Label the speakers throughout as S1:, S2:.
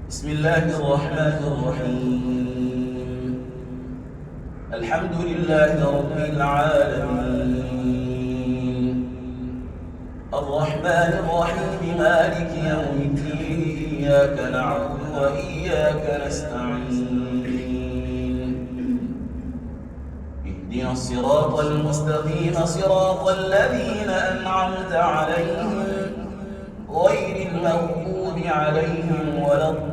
S1: بسم الله الرحمن الرحيم. الحمد لله رب العالمين، الرحمن الرحيم، مالك يوم الدين، إياك نعبد وإياك نستعين. اهدنا الصراط المستقيم، صراط الذين أنعمت عليهم غير المغضوب عليهم ولا الضالين.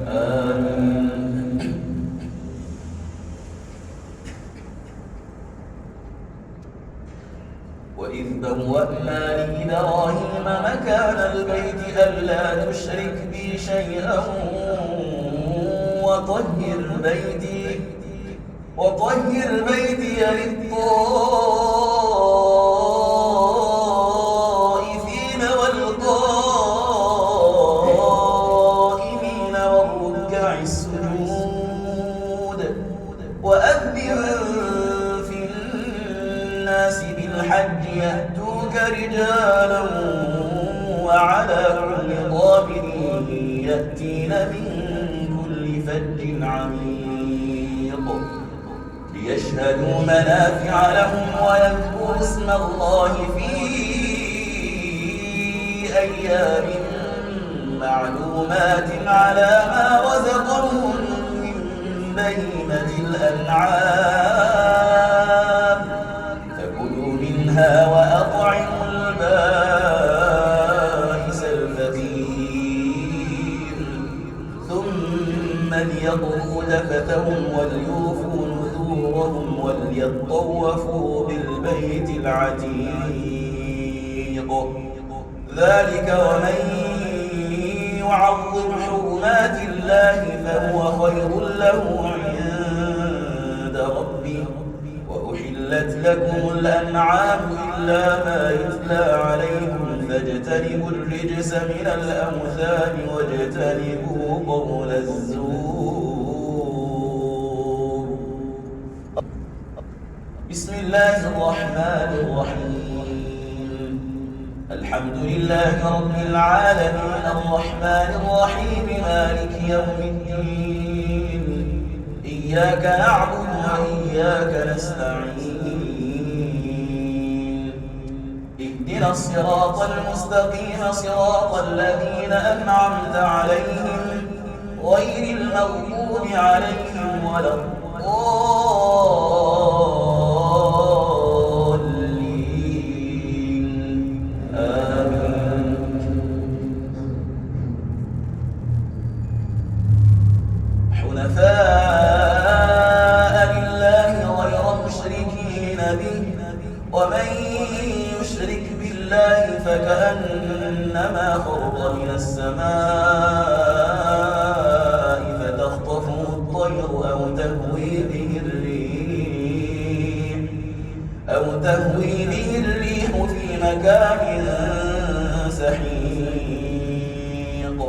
S1: آمين. وإذ بوأنا لإبراهيم مكان البيت ألا تشرك بي شيئا وطهر بيتي للطائفين والقائمين والركع السجود. وأذن في الناس بالحج يأتوك رجالا وعلى كل ضامر يأتين من كل فج عميق ليشهدوا منافع لهم ويذكروا اسم الله في أيام معلومات على ما رزقهم من بهيمة الأنعام. فكلوا منها وأطعموا البائس الفقير ثم ليقضوا تفثهم وليوفوا نذورهم وليطوفوا بالبيت العتيق. ذلك ومن يعظم حرمات الله فهو خير له عند ربه. وأحلت لكم الأنعام إلا ما يتلى عليكم فاجتنبوا الرجس من الأوثان واجتنبوا قول الزور. بسم الله الرحمن الرحيم. الحمد لله رب العالمين، الرحمن الرحيم، مالك يوم الدين، إياك نعبد وإياك نستعين. اهدنا الصراط المستقيم، صراط الذين أنعمت عليهم غير المغضوب عليهم ولا الضالين. آمين. حنفاء لله غير مشركين به، ومن يشرك بالله فكأنما خر من السماء فتخطفه الطير أو تهوي به الريح في مكان سحيق.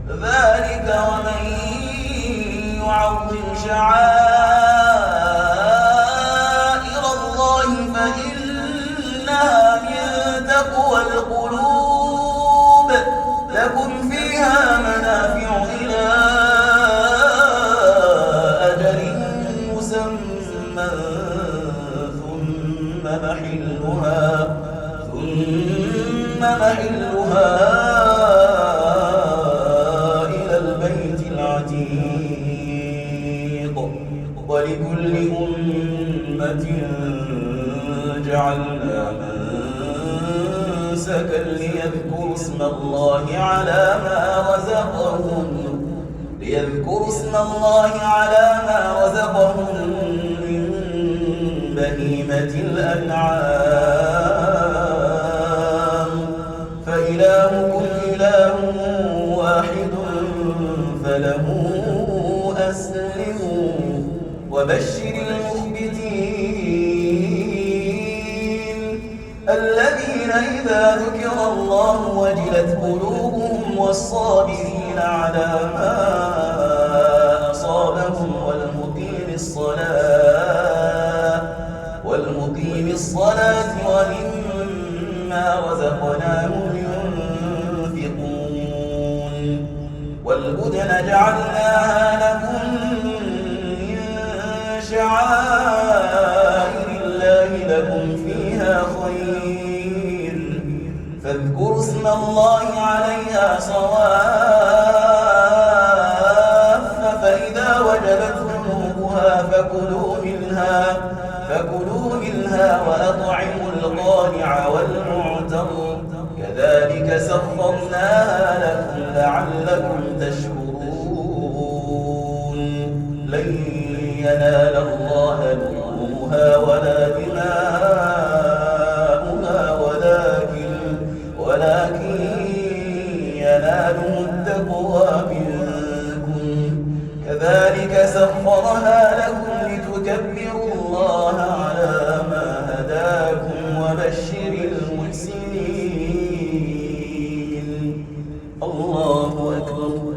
S1: ذلك ومن يعظم شعائر الله فإنها من تقوى القلوب. لكم فيها منافع إلى أجل مسمى ثم محلها إلى البيت العتيق. ولكل أمة جعلنا منسكا ليذكروا اسم الله على ما رزقهم من بهيمة الأنعام. فإلهكم إله واحد فله أسلموا وبشر المخبتين الذين إذا ذكر الله وجلت قلوبهم والصابرين على ما أصابهم والمقيم الصلاة ومما رزقناهم ينفقون والبدن جعلناها لكم من شعائر الله لكم فيها خير فاذكروا اسم الله عليها صواف فإذا وجبت جنوبها فكلوا منها وأطعموا القانع والمعتر كذلك سخرناها لكم لعلكم تشكرون لن ينال الله لحومها ولا دماؤها ولكن يناله التقوى منكم كذلك سخرها لكم لتكبروا الله على ما هداكم وبشر المحسنين الله أكبر